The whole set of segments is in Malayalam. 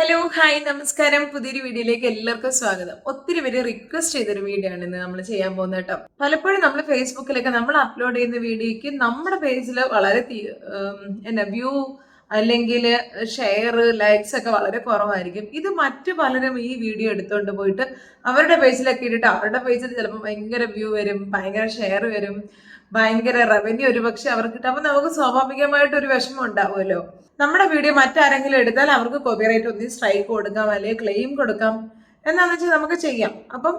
ഹലോ ഹായ് നമസ്കാരം. പുതിയൊരു വീഡിയോയിലേക്ക് എല്ലാവർക്കും സ്വാഗതം. ഒത്തിരി പേര് റിക്വസ്റ്റ് ചെയ്തൊരു വീഡിയോ ആണ് ഇന്ന് നമ്മൾ ചെയ്യാൻ പോകുന്നത് കേട്ടോ. പലപ്പോഴും നമ്മൾ ഫേസ്ബുക്കിലൊക്കെ നമ്മൾ അപ്ലോഡ് ചെയ്യുന്ന വീഡിയോയ്ക്ക് നമ്മുടെ പേജിൽ വളരെ എന്നാ വ്യൂ അല്ലെങ്കിൽ ഷെയർ ലൈക്സ് ഒക്കെ വളരെ കുറവായിരിക്കും. ഇത് മറ്റു പലരും ഈ വീഡിയോ എടുത്തുകൊണ്ട് പോയിട്ട് അവരുടെ പേജിലൊക്കെ ഇട്ടിട്ട് അവരുടെ പേജിൽ ചിലപ്പോൾ ഭയങ്കര വ്യൂ വരും, ഭയങ്കര ഷെയർ വരും, ഭയങ്കര റവന്യൂ ഒരു പക്ഷെ അവർക്ക് കിട്ടും. അപ്പൊ നമുക്ക് സ്വാഭാവികമായിട്ട് ഒരു വിഷമം ഉണ്ടാവുമല്ലോ. നമ്മുടെ വീഡിയോ മറ്റാരെങ്കിലും എടുത്താൽ അവർക്ക് കോപ്പിറൈറ്റ് ഒന്നി സ്ട്രൈക്ക് കൊടുക്കാം അല്ലെങ്കിൽ ക്ലെയിം കൊടുക്കാം. എന്താണെന്ന് വെച്ചാൽ നമുക്ക് ചെയ്യാം. അപ്പം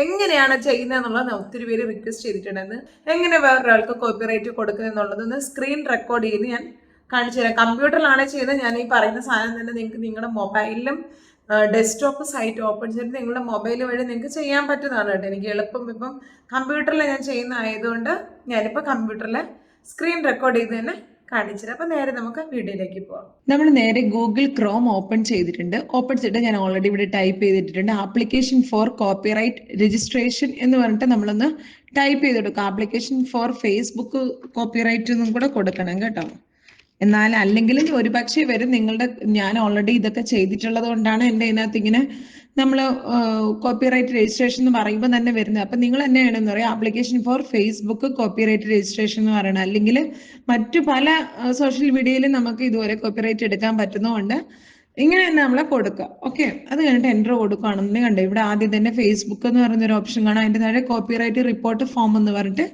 എങ്ങനെയാണ് ചെയ്യുന്നതെന്നുള്ളത് ഒത്തിരി പേര് റിക്വസ്റ്റ് ചെയ്തിട്ടുണ്ടെന്ന്. എങ്ങനെ വേറൊരാൾക്ക് കോപ്പിറൈറ്റ് കൊടുക്കുക എന്നുള്ളതൊന്ന് സ്ക്രീൻ റെക്കോർഡ് ചെയ്ത് ഞാൻ കാണിച്ചു തരാം. കമ്പ്യൂട്ടറിലാണ് ചെയ്യുന്നത്. ഞാൻ ഈ പറയുന്ന സാധനം തന്നെ നിങ്ങൾക്ക് നിങ്ങളുടെ മൊബൈലിലും ഡെസ്ക്ടോപ്പ് സൈറ്റ് ഓപ്പൺ ചെയ്ത് നിങ്ങളുടെ മൊബൈൽ വഴി നിങ്ങൾക്ക് ചെയ്യാൻ പറ്റുന്നതാണ് കേട്ടോ. എനിക്ക് എളുപ്പം ഇപ്പം കമ്പ്യൂട്ടറിൽ ഞാൻ ചെയ്യുന്ന ആയതുകൊണ്ട് ഞാനിപ്പോൾ കമ്പ്യൂട്ടറിൽ സ്ക്രീൻ റെക്കോർഡ് ചെയ്ത് തന്നെ കാണിച്ചത്. അപ്പൊ നേരെ നമുക്ക് വീഡിയോയിലേക്ക് പോവാം. നമ്മൾ നേരെ ഗൂഗിൾ ക്രോം ഓപ്പൺ ചെയ്തിട്ടുണ്ട്. ഓപ്പൺ ചെയ്തിട്ട് ഞാൻ ഓൾറെഡി ഇവിടെ ടൈപ്പ് ചെയ്തിട്ടുണ്ട് ആപ്ലിക്കേഷൻ ഫോർ കോപ്പിറൈറ്റ് രജിസ്ട്രേഷൻ എന്ന് പറഞ്ഞിട്ട് നമ്മളൊന്ന് ടൈപ്പ് ചെയ്ത് കൊടുക്കുക. ആപ്ലിക്കേഷൻ ഫോർ ഫേസ്ബുക്ക് കോപ്പിറൈറ്റ് എന്നും കൂടെ കൊടുക്കണം കേട്ടോ. എന്നാൽ അല്ലെങ്കിൽ ഒരു പക്ഷേ വരും നിങ്ങളുടെ, ഞാൻ ഓൾറെഡി ഇതൊക്കെ ചെയ്തിട്ടുള്ളത് കൊണ്ടാണ് എൻ്റെ ഇതിനകത്ത് ഇങ്ങനെ നമ്മൾ കോപ്പിറൈറ്റ് രജിസ്ട്രേഷൻ എന്ന് പറയുമ്പോൾ തന്നെ വരുന്നത്. അപ്പം നിങ്ങൾ തന്നെയാണെന്ന് പറയാം application for Facebook copyright registration എന്ന് പറയണം. അല്ലെങ്കിൽ മറ്റു പല സോഷ്യൽ മീഡിയയിലും നമുക്ക് ഇതുപോലെ കോപ്പിറൈറ്റ് എടുക്കാൻ പറ്റുന്നതുകൊണ്ട് ഇങ്ങനെ തന്നെ നമ്മളെ കൊടുക്കുക. ഓക്കെ, അത് കഴിഞ്ഞിട്ട് എൻ്റർ കൊടുക്കുകയാണെന്ന് കണ്ടോ. ഇവിടെ ആദ്യം തന്നെ ഫേസ്ബുക്ക് എന്ന് പറയുന്നൊരു ഓപ്ഷൻ കാണാം. അതിൻ്റെ താഴെ കോപ്പിറൈറ്റ് റിപ്പോർട്ട് ഫോം എന്ന് പറഞ്ഞിട്ട്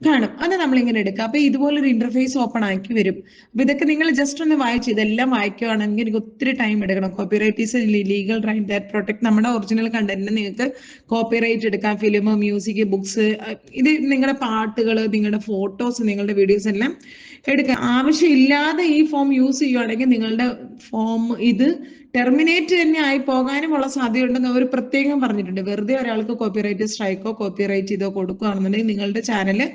കാണും. അത് നമ്മളിങ്ങനെ എടുക്കുക. അപ്പൊ ഇതുപോലൊരു ഇന്റർഫേസ് ഓപ്പൺ ആക്കി വരും. അപ്പൊ ഇതൊക്കെ നിങ്ങൾ ജസ്റ്റ് ഒന്ന് വായിച്ച് ഇതെല്ലാം വായിക്കുകയാണെങ്കിൽ എനിക്ക് ഒത്തിരി ടൈം എടുക്കണം. Copyright is legal right that protect നമ്മുടെ ഒറിജിനൽ കണ്ടന്റിന് നിങ്ങൾക്ക് കോപ്പിറൈറ്റ് എടുക്കാം. ഫിലിം, മ്യൂസിക്, ബുക്സ്, ഇത് നിങ്ങളുടെ പാട്ടുകൾ, നിങ്ങളുടെ ഫോട്ടോസ്, നിങ്ങളുടെ വീഡിയോസ് എല്ലാം എടുക്കാം. ആവശ്യമില്ലാതെ ഈ ഫോം യൂസ് ചെയ്യുവാണെങ്കിൽ നിങ്ങളുടെ ഫോം ഇത് ടെർമിനേറ്റ് തന്നെ ആയി പോകാനുമുള്ള സാധ്യതയുണ്ടെന്ന് അവർ പ്രത്യേകം പറഞ്ഞിട്ടുണ്ട്. വെറുതെ ഒരാൾക്ക് കോപ്പിറൈറ്റ് സ്ട്രൈക്കോ കോപ്പിറൈറ്റ് ചെയ്തോ കൊടുക്കുകയാണെന്നുണ്ടെങ്കിൽ നിങ്ങളുടെ ചാനല്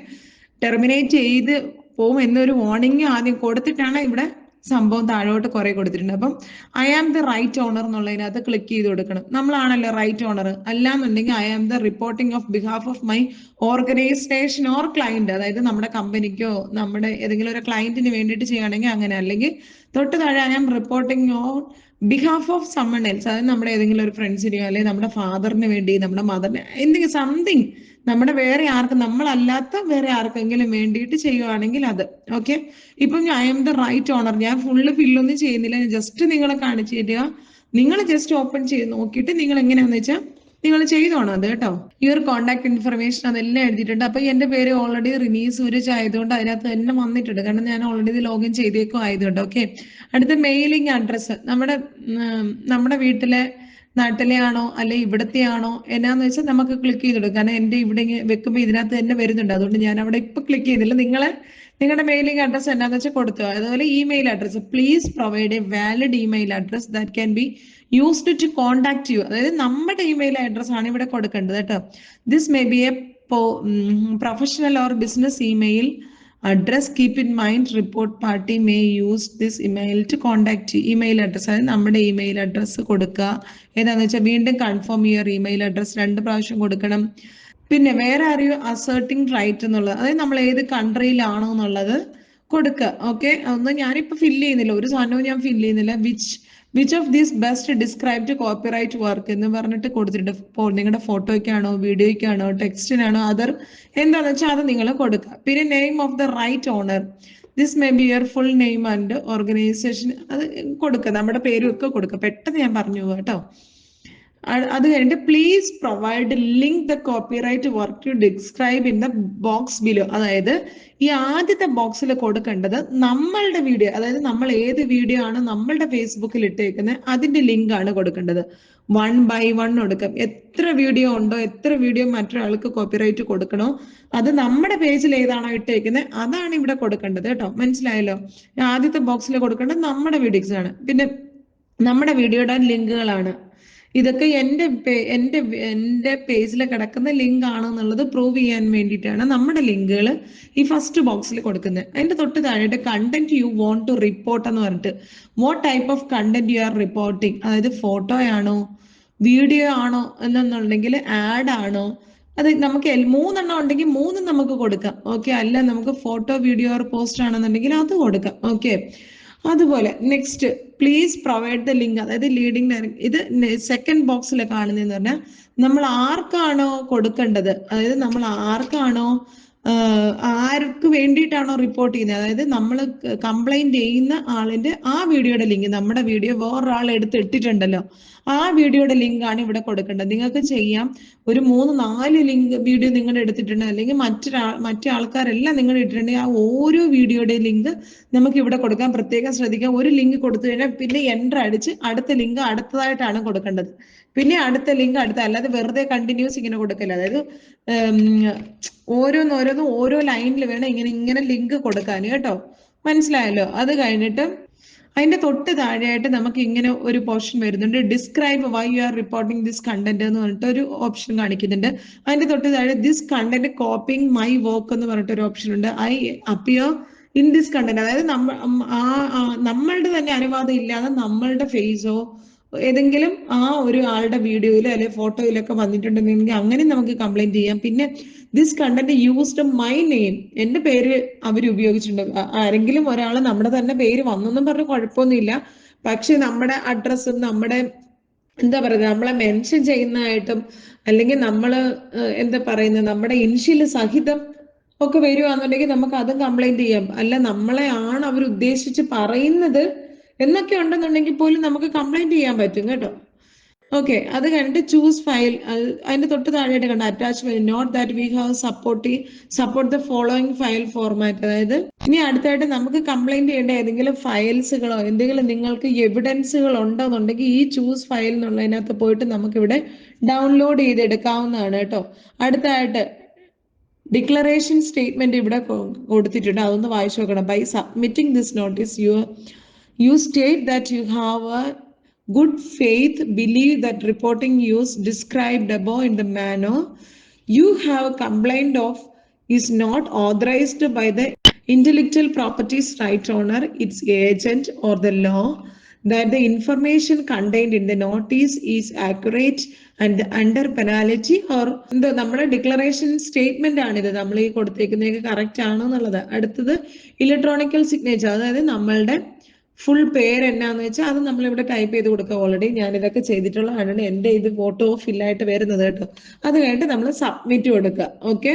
ടെർമിനേറ്റ് ചെയ്ത് പോകും എന്നൊരു വാർണിംഗ് ആദ്യം കൊടുത്തിട്ടാണ് ഇവിടെ സംഭവം താഴോട്ട് കുറെ കൊടുത്തിട്ടുണ്ട്. അപ്പം I am the right owner എന്നുള്ളതിനകത്ത് ക്ലിക്ക് ചെയ്ത് കൊടുക്കണം. നമ്മളാണല്ലോ റൈറ്റ് ഓണർ. അല്ലാന്നുണ്ടെങ്കിൽ I am the reporting of behalf of my organisation or client, അതായത് നമ്മുടെ കമ്പനിക്കോ നമ്മുടെ ഏതെങ്കിലും ഒരു ക്ലയന്റിന് വേണ്ടിയിട്ട് ചെയ്യുകയാണെങ്കിൽ അങ്ങനെ. അല്ലെങ്കിൽ തൊട്ട് താഴെ I am reporting on behalf of someone else, അതായത് നമ്മുടെ ഏതെങ്കിലും ഒരു ഫ്രണ്ട്സിനെയോ അല്ലെങ്കിൽ നമ്മുടെ ഫാദറിന് വേണ്ടി, നമ്മുടെ മദറിന്, എന്തെങ്കിലും സംതിങ് നമ്മുടെ വേറെ ആർക്കും, നമ്മളല്ലാത്ത വേറെ ആർക്കെങ്കിലും വേണ്ടിയിട്ട് ചെയ്യുവാണെങ്കിൽ അത്. ഓക്കെ, ഇപ്പം I am the right owner, ഞാൻ ഫുള്ള് ഫില്ലൊന്നും ചെയ്യുന്നില്ല, ജസ്റ്റ് നിങ്ങളെ കാണിച്ചു തരിക. നിങ്ങൾ ജസ്റ്റ് ഓപ്പൺ ചെയ്ത് നോക്കിയിട്ട് നിങ്ങൾ എങ്ങനെയാന്ന് വെച്ചാൽ നിങ്ങൾ ചെയ്തോണം അത് കേട്ടോ. ഈ ഒരു കോൺടാക്ട് ഇൻഫർമേഷൻ അതെല്ലാം എഴുതിയിട്ടുണ്ട്. അപ്പൊ എന്റെ പേര് ഓൾറെഡി റിനി സൂരജ് ആയതുകൊണ്ട് അതിനകത്ത് തന്നെ വന്നിട്ടുണ്ട്, കാരണം ഞാൻ ഓൾറെഡി ഇത് ലോഗിൻ ചെയ്തേക്കും ആയതുകൊണ്ട്. ഓക്കെ, അടുത്ത മെയിലിംഗ് അഡ്രസ്സ് നമ്മുടെ വീട്ടിലെ നാട്ടിലെ ആണോ അല്ലെ ഇവിടത്തെ ആണോ എന്നാന്ന് വെച്ചാൽ നമുക്ക് ക്ലിക്ക് ചെയ്തിടും. കാരണം എന്റെ ഇവിടെ വെക്കുമ്പോൾ ഇതിനകത്ത് തന്നെ വരുന്നുണ്ട്, അതുകൊണ്ട് ഞാൻ അവിടെ ഇപ്പൊ ക്ലിക്ക് ചെയ്യുന്നില്ല. നിങ്ങളുടെ മെയിലിംഗ് അഡ്രസ് എന്നാന്ന് വെച്ചാൽ കൊടുക്കുക. അതുപോലെ email address, please provide a valid email address that can be used to contact you, അതായത് നമ്മുടെ ഇമെയിൽ അഡ്രസ് ആണ് ഇവിടെ കൊടുക്കേണ്ടത് കേട്ടോ. This may be a professional or business email address. Keep in mind report party may use this email to contact you. Email address, അതായത് നമ്മുടെ ഇമെയിൽ അഡ്രസ് കൊടുക്കുക. ഏതാണെന്ന് വെച്ചാൽ വീണ്ടും കൺഫേം യുവർ ഇമെയിൽ അഡ്രസ് 2 പ്രാവശ്യം കൊടുക്കണം. പിന്നെ വേറെ അറിയോ അസേർട്ടിങ് റൈറ്റ് എന്നുള്ളത്, അതായത് നമ്മൾ ഏത് കൺട്രിയിലാണോ എന്നുള്ളത് കൊടുക്കുക. ഓക്കെ, അതൊന്നും ഞാനിപ്പോൾ ഫില്ല് ചെയ്യുന്നില്ല, ഒരു സാധനവും ഞാൻ ഫില്ല് ചെയ്യുന്നില്ല. Which of these best described copyright work എന്ന് പറഞ്ഞിട്ട് കൊടുത്തിട്ടുണ്ട്. ഇപ്പോൾ നിങ്ങളുടെ ഫോട്ടോയ്ക്കാണോ വീഡിയോയ്ക്കാണോ ടെക്സ്റ്റിനാണോ അതർ എന്താണെന്ന് വെച്ചാൽ അത് നിങ്ങൾ കൊടുക്കുക. പിന്നെ name of the right owner, this may be your full name and organisation, അത് കൊടുക്കുക. നമ്മുടെ പേരും ഒക്കെ കൊടുക്കുക. പെട്ടെന്ന് ഞാൻ പറഞ്ഞു പോവാ കേട്ടോ. അത് കഴിഞ്ഞിട്ട് please provide link the copyright work to describe in the box below, അതായത് ഈ ആദ്യത്തെ ബോക്സിൽ കൊടുക്കേണ്ടത് നമ്മളുടെ വീഡിയോ, അതായത് നമ്മൾ ഏത് വീഡിയോ ആണ് നമ്മളുടെ ഫേസ്ബുക്കിൽ ഇട്ടേക്കുന്നത് അതിന്റെ ലിങ്ക് ആണ് കൊടുക്കേണ്ടത്. 1 by 1 കൊടുക്കാം. എത്ര വീഡിയോ ഉണ്ടോ, എത്ര വീഡിയോ മറ്റൊരാൾക്ക് കോപ്പിറൈറ്റ് കൊടുക്കണോ, അത് നമ്മുടെ പേജിൽ ഏതാണോ ഇട്ടേക്കുന്നത് അതാണ് ഇവിടെ കൊടുക്കേണ്ടത് കേട്ടോ. മനസ്സിലായല്ലോ? ആദ്യത്തെ ബോക്സിൽ കൊടുക്കേണ്ടത് നമ്മുടെ വീഡിയോസ് ആണ്. പിന്നെ നമ്മുടെ വീഡിയോയുടെ ലിങ്കുകളാണ് ഇതൊക്കെ. എൻ്റെ പേജിൽ കിടക്കുന്ന ലിങ്ക് ആണെന്നുള്ളത് പ്രൂവ് ചെയ്യാൻ വേണ്ടിയിട്ടാണ് നമ്മുടെ ലിങ്കുകൾ ഈ ഫസ്റ്റ് ബോക്സിൽ കൊടുക്കുന്നത്. അതിന്റെ തൊട്ട് താഴെ content you want to report എന്ന് പറഞ്ഞിട്ട് what type of content you are reporting, അതായത് ഫോട്ടോ ആണോ വീഡിയോ ആണോ എന്നുണ്ടെങ്കിൽ ആഡ് ആണോ, അത് നമുക്ക് 3 ഉണ്ടെങ്കിൽ 3 നമുക്ക് കൊടുക്കാം. ഓക്കെ, അല്ല നമുക്ക് ഫോട്ടോ വീഡിയോ ഓർ പോസ്റ്റ് ആണെന്നുണ്ടെങ്കിൽ അത് കൊടുക്കാം. ഓക്കെ, അതുപോലെ next please provide the link. അതായത് ലീഡിംഗ് ഇത് സെക്കൻഡ് ബോക്സിൽ കാണുന്നതെന്ന് പറഞ്ഞാൽ നമ്മൾ ആർക്കാണോ കൊടുക്കേണ്ടത്, അതായത് നമ്മൾ ആർക്കാണോ ആർക്ക് വേണ്ടിയിട്ടാണോ റിപ്പോർട്ട് ചെയ്യുന്നത്, അതായത് നമ്മൾ കംപ്ലൈന്റ് ചെയ്യുന്ന ആളിന്റെ ആ വീഡിയോയുടെ ലിങ്ക്, നമ്മുടെ വീഡിയോ വേറൊരാൾ എടുത്തിട്ടുണ്ടല്ലോ ആ വീഡിയോയുടെ ലിങ്ക് ആണ് ഇവിടെ കൊടുക്കേണ്ടത്. നിങ്ങൾക്ക് ചെയ്യാം, ഒരു 3-4 ലിങ്ക് വീഡിയോ നിങ്ങൾ എടുത്തിട്ടുണ്ട്, അല്ലെങ്കിൽ മറ്റു ആൾക്കാരെല്ലാം നിങ്ങൾ ഇട്ടിട്ടുണ്ടെങ്കിൽ ആ ഓരോ വീഡിയോയുടെ ലിങ്ക് നമുക്ക് ഇവിടെ കൊടുക്കാം. പ്രത്യേകം ശ്രദ്ധിക്കാം, ഒരു ലിങ്ക് കൊടുത്തു കഴിഞ്ഞാൽ പിന്നെ എൻ്റർ അടിച്ച് അടുത്ത ലിങ്ക് അടുത്തതായിട്ടാണ് കൊടുക്കേണ്ടത്. പിന്നെ അടുത്ത ലിങ്ക് അല്ലാതെ വെറുതെ കണ്ടിന്യൂസ് ഇങ്ങനെ കൊടുക്കില്ല. അതായത് ഓരോന്നോരോന്നും ഓരോ ലൈനിൽ വേണം ഇങ്ങനെ ലിങ്ക് കൊടുക്കാൻ കേട്ടോ. മനസ്സിലായല്ലോ? അത് കഴിഞ്ഞിട്ട് അതിന്റെ തൊട്ട് താഴെയായിട്ട് നമുക്ക് ഇങ്ങനെ ഒരു പോർഷൻ വരുന്നുണ്ട്, describe why you are reporting this content എന്ന് പറഞ്ഞിട്ട് ഒരു ഓപ്ഷൻ കാണിക്കുന്നുണ്ട്. അതിന്റെ തൊട്ട് താഴെ this content copying my work എന്ന് പറഞ്ഞിട്ട് ഒരു ഓപ്ഷൻ ഉണ്ട്. I appear in this content, അതായത് നമ്മളുടെ തന്നെ അനുവാദം ഇല്ലാതെ നമ്മളുടെ ഫേസോ ഏതെങ്കിലും ആ ഒരു ആളുടെ വീഡിയോയിലോ അല്ലെങ്കിൽ ഫോട്ടോയിലൊക്കെ വന്നിട്ടുണ്ടെങ്കിൽ അങ്ങനെ നമുക്ക് കംപ്ലൈന്റ് ചെയ്യാം. പിന്നെ this content used my name, എന്റെ പേര് അവർ ഉപയോഗിച്ചിട്ടുണ്ട്. ആരെങ്കിലും ഒരാൾ നമ്മുടെ തന്നെ പേര് വന്നെന്നും പറഞ്ഞ് കുഴപ്പമൊന്നുമില്ല, പക്ഷെ നമ്മുടെ അഡ്രസ്സും നമ്മുടെ എന്താ പറയുക നമ്മളെ മെൻഷൻ ചെയ്യുന്നതായിട്ടും അല്ലെങ്കിൽ നമ്മൾ എന്താ പറയുന്നത് നമ്മുടെ ഇനിഷ്യൽ സഹിതം ഒക്കെ വരുവാന്നുണ്ടെങ്കിൽ നമുക്ക് അതും കംപ്ലൈന്റ് ചെയ്യാം. അല്ല നമ്മളെ ആണ് അവർ ഉദ്ദേശിച്ച് പറയുന്നത് എന്നൊക്കെ ഉണ്ടെന്നുണ്ടെങ്കിൽ പോലും നമുക്ക് കംപ്ലൈന്റ് ചെയ്യാൻ പറ്റും കേട്ടോ. ഓക്കെ, അത് കഴിഞ്ഞിട്ട് ചൂസ് ഫയൽ, അതിന്റെ തൊട്ട് താഴെയായിട്ട് കണ്ട attachment note that we have support the following file format. അതായത് ഇനി അടുത്തായിട്ട് നമുക്ക് കംപ്ലൈന്റ് ചെയ്യേണ്ട ഏതെങ്കിലും ഫയൽസുകളോ എന്തെങ്കിലും നിങ്ങൾക്ക് എവിഡൻസുകൾ ഉണ്ടോന്നുണ്ടെങ്കിൽ ഈ ചൂസ് ഫയൽ എന്നുള്ളതിനകത്ത് പോയിട്ട് നമുക്കിവിടെ ഡൗൺലോഡ് ചെയ്തെടുക്കാവുന്നതാണ് കേട്ടോ. അടുത്തായിട്ട് ഡിക്ലറേഷൻ സ്റ്റേറ്റ്മെന്റ് ഇവിടെ കൊടുത്തിട്ടുണ്ട്, അതൊന്ന് വായിച്ചു നോക്കണം. By submitting this notice you state that you have a good faith believe that reporting use described above in the manner you have complained of is not authorized by the intellectual property's right owner, its agent, or the law, that the information contained in the notice is accurate and under penalty or നമ്മുടെ ഡിക്ലറേഷൻ സ്റ്റേറ്റ്മെന്റ് ആണിത്, നമ്മൾ ഈ കൊടുത്തേക്കുന്നതൊക്കെ കറക്റ്റ് ആണോ എന്നുള്ളത്. അടുത്തത് ഇലക്ട്രോണിക്കൽ സിഗ്നേച്ചർ, അതായത് നമ്മളുടെ ഫുൾ പേര് എന്നാന്ന് വെച്ചാൽ അത് നമ്മളിവിടെ ടൈപ്പ് ചെയ്ത് കൊടുക്കുക. ഓൾറെഡി ഞാൻ ഇതൊക്കെ ചെയ്തിട്ടുള്ളതാണ്, എൻ്റെ ഇത് ഫോട്ടോ ഫില്ലായിട്ട് വരുന്നത് കേട്ടോ. അത് കഴിഞ്ഞിട്ട് നമ്മൾ സബ്മിറ്റ് കൊടുക്കുക. ഓക്കെ,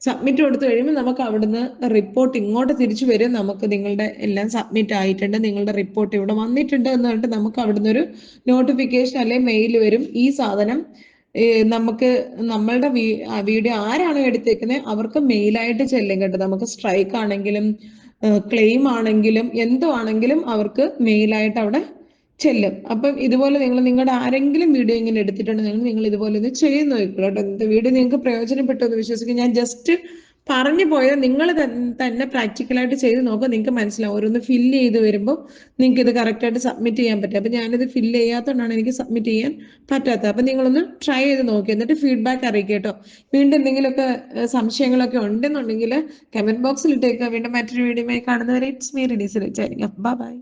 സബ്മിറ്റ് കൊടുത്തു കഴിയുമ്പോൾ നമുക്ക് അവിടുന്ന് റിപ്പോർട്ട് ഇങ്ങോട്ട് തിരിച്ചു വരും. നമുക്ക് നിങ്ങളുടെ എല്ലാം സബ്മിറ്റ് ആയിട്ടുണ്ട്, നിങ്ങളുടെ റിപ്പോർട്ട് ഇവിടെ വന്നിട്ടുണ്ട് എന്ന് പറഞ്ഞിട്ട് നമുക്ക് അവിടുന്ന് ഒരു നോട്ടിഫിക്കേഷൻ അല്ലെങ്കിൽ മെയിൽ വരും. ഈ സാധനം നമുക്ക് നമ്മളുടെ വീഡിയോ ആരാണോ എടുത്തേക്കുന്നത് അവർക്ക് മെയിലായിട്ട് ചെല്ലും കേട്ടോ. നമുക്ക് സ്ട്രൈക്ക് ആണെങ്കിലും ക്ലെയിം ആണെങ്കിലും എന്തോ ആണെങ്കിലും അവർക്ക് മെയിലായിട്ട് അവിടെ ചെല്ലും. അപ്പം ഇതുപോലെ നിങ്ങളുടെ ആരെങ്കിലും വീഡിയോ ഇങ്ങനെ എടുത്തിട്ടുണ്ടെങ്കിൽ നിങ്ങൾ ഇതുപോലെ ഒന്ന് ചെയ്ത് നോക്കിക്കോളൂ കേട്ടോ. ഇന്നത്തെ വീഡിയോ നിങ്ങൾക്ക് പ്രയോജനപ്പെട്ടു എന്ന് വിശ്വസിക്കും. ഞാൻ ജസ്റ്റ് പറഞ്ഞു പോയത് നിങ്ങൾ തന്നെ പ്രാക്ടിക്കലായിട്ട് ചെയ്ത് നോക്കുക, നിങ്ങൾക്ക് മനസ്സിലാവും. ഓരോന്ന് ഫില്ല് ചെയ്ത് വരുമ്പോൾ നിങ്ങൾക്ക് ഇത് കറക്റ്റായിട്ട് സബ്മിറ്റ് ചെയ്യാൻ പറ്റും. അപ്പം ഞാനിത് ഫില്ല് ചെയ്യാത്തതുകൊണ്ടാണ് എനിക്ക് സബ്മിറ്റ് ചെയ്യാൻ പറ്റാത്തത്. അപ്പം നിങ്ങളൊന്ന് ട്രൈ ചെയ്ത് നോക്കി എന്നിട്ട് ഫീഡ്ബാക്ക് അറിയിക്കുക കേട്ടോ. വീണ്ടും എന്തെങ്കിലുമൊക്കെ സംശയങ്ങളൊക്കെ ഉണ്ടെന്നുണ്ടെങ്കിൽ കമന്റ് ബോക്സിൽ ഇട്ടേക്കുക. വീണ്ടും മറ്റൊരു വീഡിയോയുമായി കാണുന്നവരെ it's me Rinees. Bye bye.